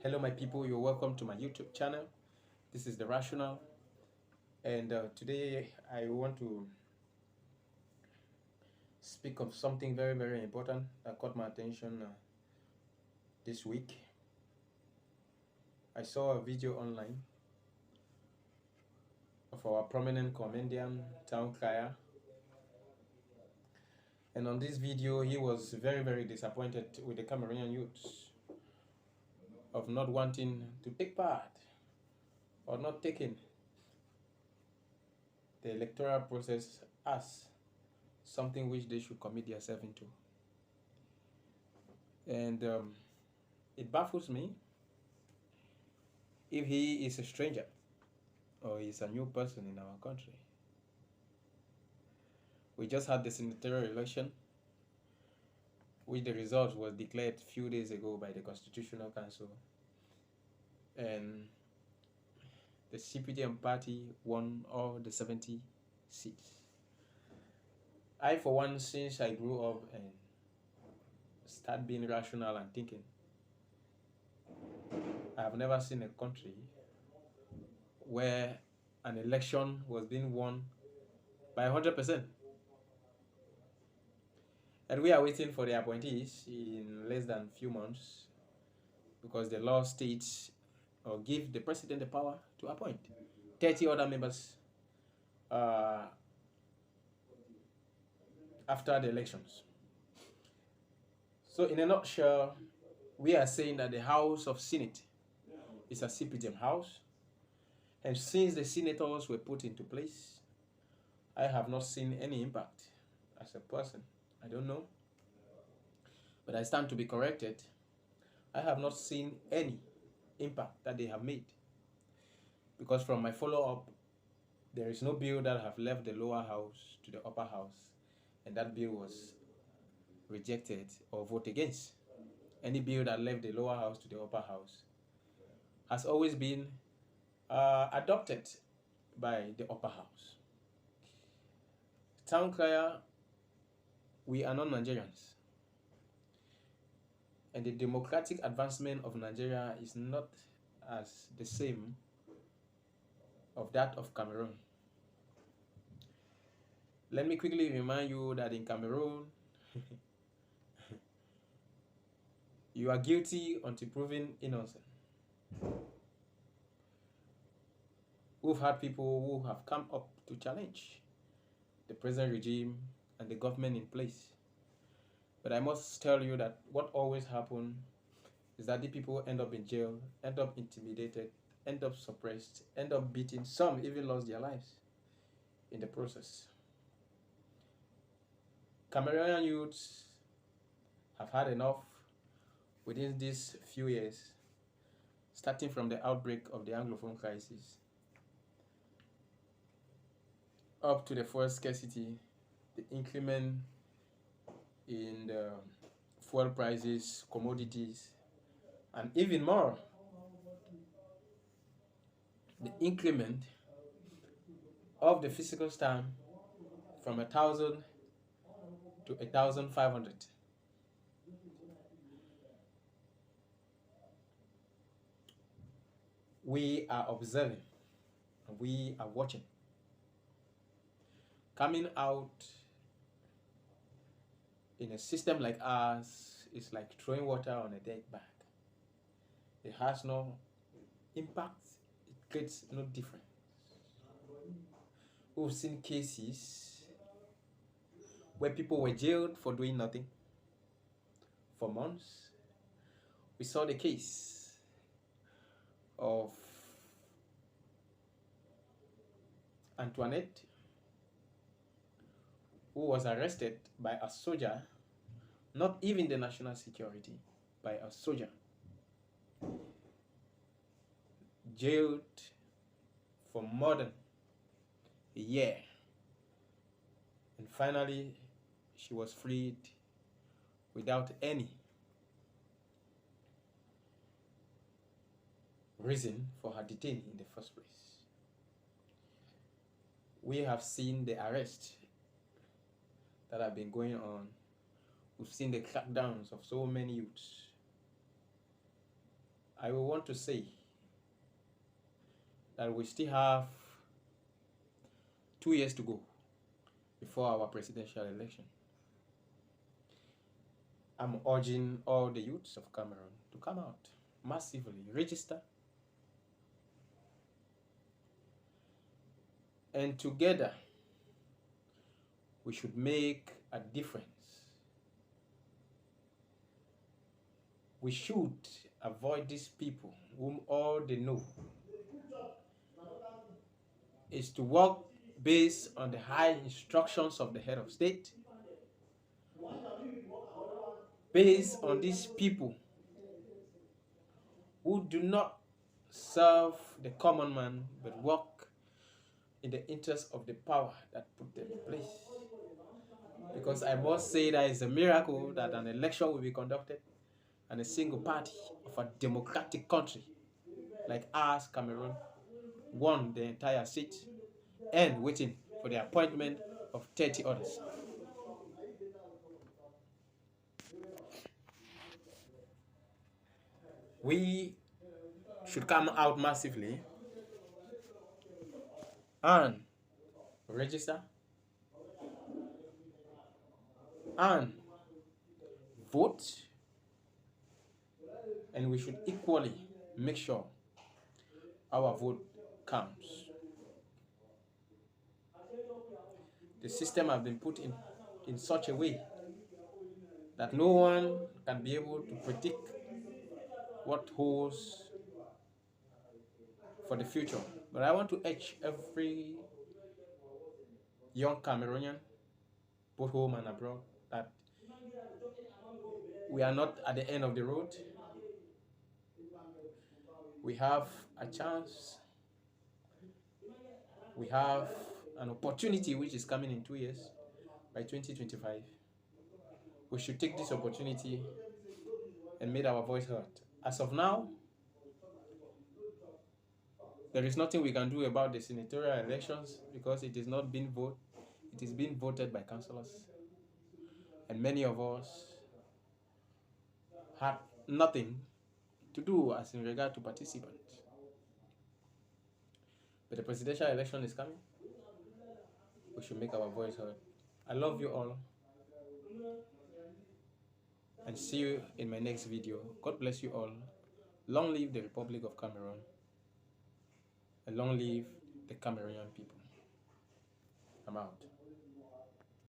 Hello my people, you're welcome to my YouTube channel. This is The Rational, and today I want to speak of something very important that caught my attention this week. I saw a video online of our prominent comedian town crier, and on this video he was very disappointed with the Cameroonian youths of not wanting to take part or not taking the electoral process as something which they should commit themselves into. And it baffles me if he is a stranger or is a new person in our country. We just had the senatorial election, which the result was declared a few days ago by the Constitutional Council, and the CPDM party won all the 70 seats. I, for one, since I grew up and started being rational and thinking, I have never seen a country where an election was being won by 100%. And we are waiting for the appointees in less than a few months, because the law states or give the president the power to appoint 30 other members after the elections. So in a nutshell, we are saying that the House of Senate is a CPDM house, and since the senators were put into place, I have not seen any impact. As a person, I don't know, but I stand to be corrected. I have not seen any impact that they have made, because from my follow-up, there is no bill that have left the lower house to the upper house, and that bill was rejected or voted against. Any bill that left the lower house to the upper house has always been adopted by the upper house. Town crier, we are not Nigerians, and the democratic advancement of Nigeria is not as the same of that of Cameroon. Let me quickly remind you that in Cameroon, you are guilty until proven innocent. We've had people who have come up to challenge the present regime and the government in place. But I must tell you that what always happens is that the people end up in jail, end up intimidated, end up suppressed, end up beaten. Some even lost their lives in the process. Cameroonian youths have had enough within these few years, starting from the outbreak of the Anglophone crisis, up to the fuel scarcity, the increment in the fuel prices, commodities, and even more, the increment of the physical stamp from 1,000 to 1,500. We are observing, we are watching. Coming out in a system like ours is like throwing water on a dead bag. It has no impact, it creates no difference. We've seen cases where people were jailed for doing nothing for months. We saw the case of Antoinette, who was arrested by a soldier, not even the national security, by a soldier, jailed for more than a year, and finally she was freed without any reason for her detaining in the first place. We have seen the arrests that have been going on. We've seen the crackdowns of so many youths. I will want to say that we still have 2 years to go before our presidential election. I'm urging all the youths of Cameroon to come out massively, register, and together we should make a difference. We should avoid these people whom all they know is to work based on the high instructions of the head of state, based on these people who do not serve the common man but work in the interest of the power that put them in place. Because I must say that it's a miracle that an election will be conducted and a single party of a democratic country like ours, Cameroon, won the entire seat and waiting for the appointment of 30 others. We should come out massively and register and vote, and we should equally make sure our vote counts. The system has been put in such a way that no one can be able to predict what holds for the future. But I want to urge every young Cameroonian, both home and abroad, that we are not at the end of the road. We have a chance. We have an opportunity which is coming in 2 years, by 2025. We should take this opportunity and make our voice heard. As of now, there is nothing we can do about the senatorial elections because it is not being voted. It is being voted by councillors, and many of us had nothing to do as in regard to participants. But the presidential election is coming. We should make our voice heard. I love you all, and see you in my next video. God bless you all. Long live the Republic of Cameroon, and long live the Cameroonian people. I'm out.